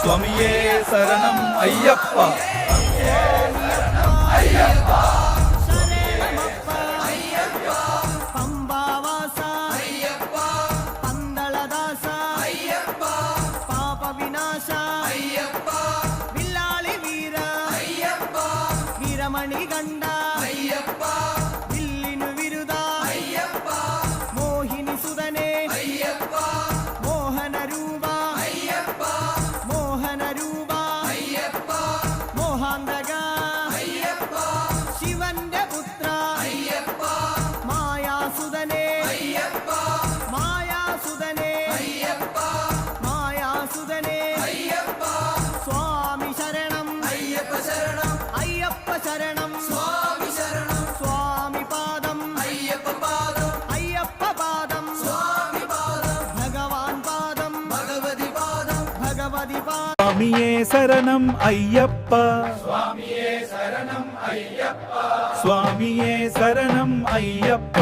സ്വാമിയേ ശരണം അയ്യപ്പ. മണികണ്ഠ അയ്യപ്പ, വില്ലിനു വിരുദ അയ്യപ്പ, മോഹിനി സുതനേ അയ്യപ്പ, മോഹനരൂപ അയ്യപ്പ, മോഹനരൂപ അയ്യപ്പ, മോഹാന്തക അയ്യപ്പ, ശിവന്റെ പുത്ര അയ്യപ്പ, മായാസുതനേ അയ്യപ്പ, മായാസുതനേ അയ്യപ്പ, മായാസുതനേ അയ്യപ്പ, സ്വാമി ശരണം അയ്യപ്പ ശരണം അയ്യപ്പ ശരണം സ്വാമി ശരണം സ്വാമി പാദം അയ്യപ്പ പാദം അയ്യപ്പ പാദം സ്വാമി പാദം ഭഗവാൻ പാദം ഭഗവതി പാദം ഭഗവതി പാദം. സ്വാമിയേ ശരണം അയ്യപ്പ, സ്വാമിയേ ശരണം അയ്യപ്പ, സ്വാമിയേ ശരണം അയ്യപ്പ.